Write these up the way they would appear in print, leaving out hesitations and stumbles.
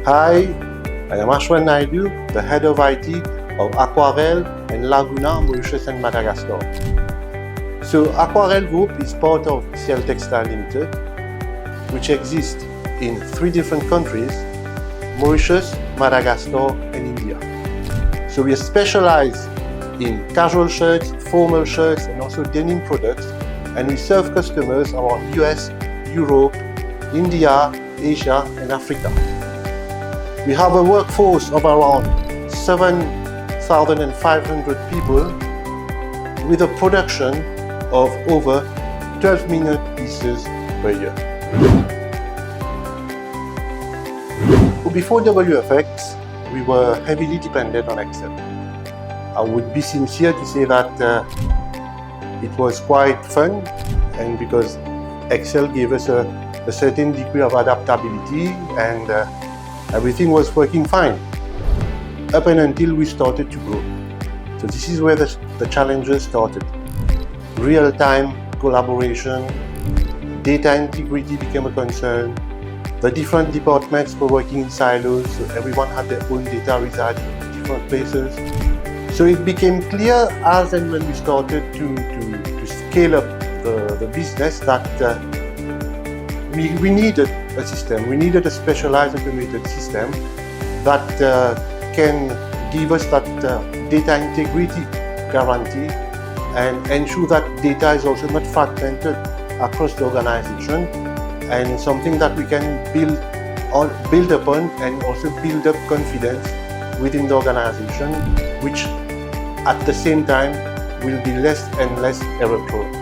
Hi, I am Ashwin Naidoo, the head of IT of Aquarelle and Laguna, Mauritius and Madagascar. So Aquarelle Group is part of CIEL Textile Ltd, which exists in 3 different countries: Mauritius, Madagascar and India. So we are specialized in casual shirts, formal shirts and also denim products, and we serve customers around US, Europe, India, Asia and Africa. We have a workforce of around 7,500 people with a production of over 12 million pieces per year. Before WFX, we were heavily dependent on Excel. I would be sincere to say that it was quite fun, and because Excel gave us a certain degree of adaptability and everything was working fine up and until we started to grow. So this is where the challenges started. Real-time collaboration, data integrity became a concern. The different departments were working in silos, so everyone had their own data residing in different places. So it became clear as and when we started to scale up the business that we needed a system. We needed a specialized automated system that can give us that data integrity guarantee and ensure that data is also not fragmented across the organization, and something that we can build upon and also build up confidence within the organization, which at the same time will be less and less error prone.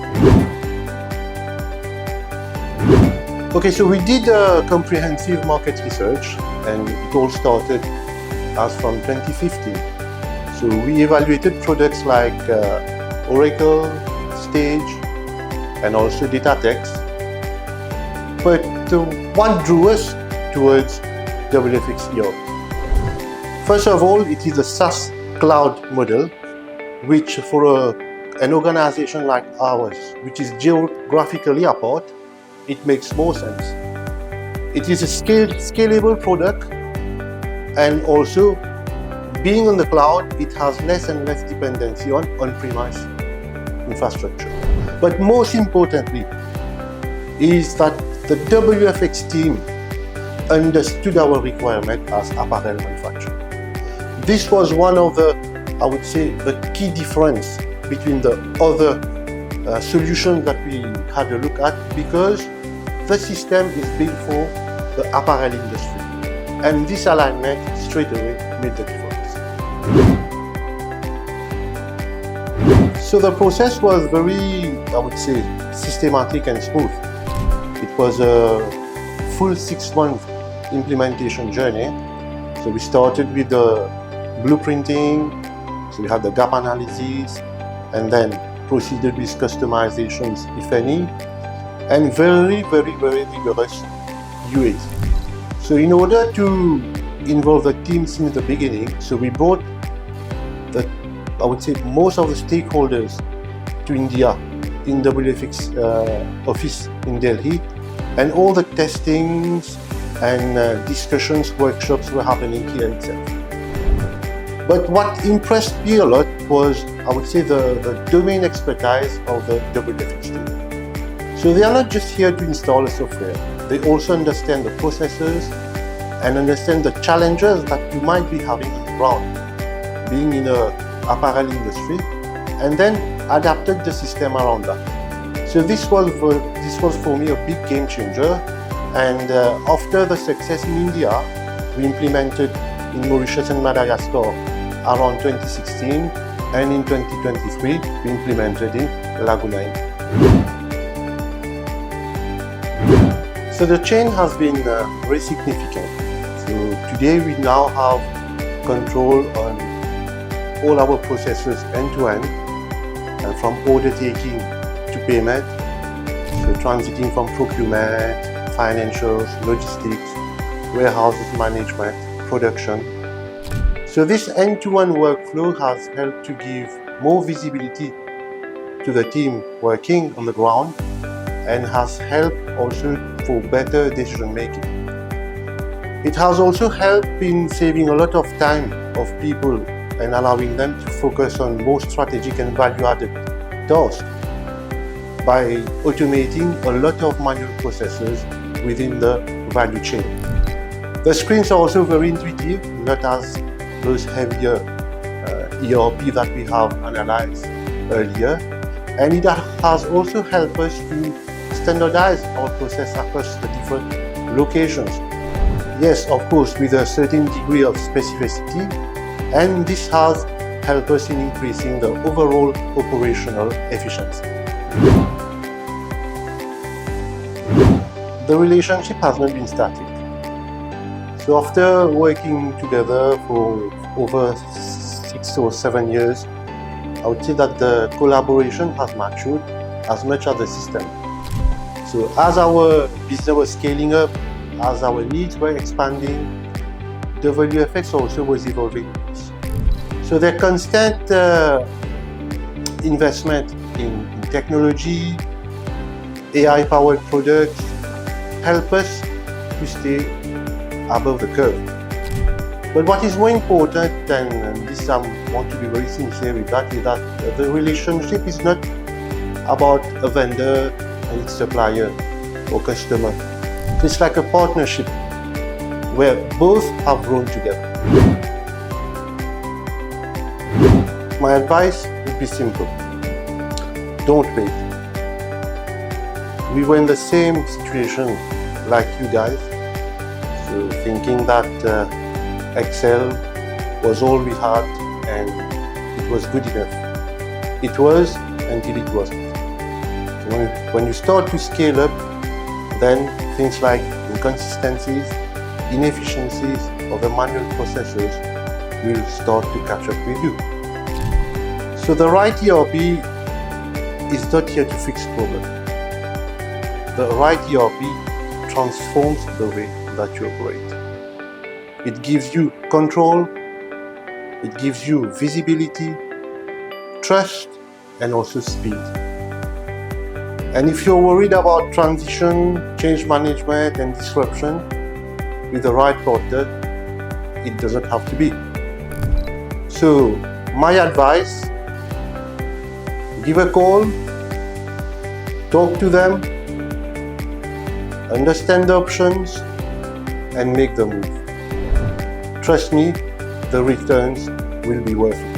Okay, so we did a comprehensive market research, and it all started as from 2015. So we evaluated products like Oracle, Stage, and also Datatex. But what drew us towards WFX ERP? First of all, it is a SaaS cloud model, which for an organization like ours, which is geographically apart, it makes more sense. It is a scalable product, and also being on the cloud, it has less and less dependency on on-premise infrastructure. But most importantly is that the WFX team understood our requirement as apparel manufacturer. This was one of the, I would say, the key difference between the other solutions that we had a look at, because the system is built for the apparel industry, and this alignment straight away made the difference. So the process was very, I would say, systematic and smooth. It was a full 6-month implementation journey. So we started with the blueprinting, so we had the gap analysis, and then proceeded with customizations, if any, and very, very, very rigorous UAT. So in order to involve the team since the beginning, so we brought I would say most of the stakeholders to India in WFX office in Delhi, and all the testings and discussions, workshops were happening here itself. But what impressed me a lot was, I would say, the domain expertise of the WFX team. So they are not just here to install a software, they also understand the processes and understand the challenges that you might be having on the ground, being in a apparel industry, and then adapted the system around that. So this was for me a big game changer, and after the success in India, we implemented in Mauritius and Madagascar around 2016, and in 2023 we implemented in Laguna. So the change has been very significant. So today we now have control on all our processes end-to-end, and from order taking to payment, so transiting from procurement, financials, logistics, warehouses management, production. So this end-to-end workflow has helped to give more visibility to the team working on the ground, and has helped also for better decision making. It has also helped in saving a lot of time of people and allowing them to focus on more strategic and value-added tasks by automating a lot of manual processes within the value chain. The screens are also very intuitive, not as those heavier ERP that we have analyzed earlier, and it has also helped us to standardize our process across the different locations. Yes, of course, with a certain degree of specificity, and this has helped us in increasing the overall operational efficiency. The relationship has not been static. So after working together for over 6 or 7 years, I would say that the collaboration has matured as much as the system. So as our business was scaling up, as our needs were expanding, the WFX also was evolving. So the constant investment in technology, AI-powered products help us to stay above the curve. But what is more important, and this I want to be very sincere with that, is that the relationship is not about a vendor and its supplier or customer. It's like a partnership where both have grown together. My advice would be simple. Don't wait. We were in the same situation like you guys, so thinking that Excel was all we had and it was good enough. It was until it wasn't. When you start to scale up, then things like inconsistencies, inefficiencies of the manual processes will start to catch up with you. So the right ERP is not here to fix problems. The right ERP transforms the way that you operate. It gives you control, it gives you visibility, trust, and also speed. And if you're worried about transition, change management, and disruption, with the right partner, it doesn't have to be. So, my advice, give a call, talk to them, understand the options, and make the move. Trust me, the returns will be worth it.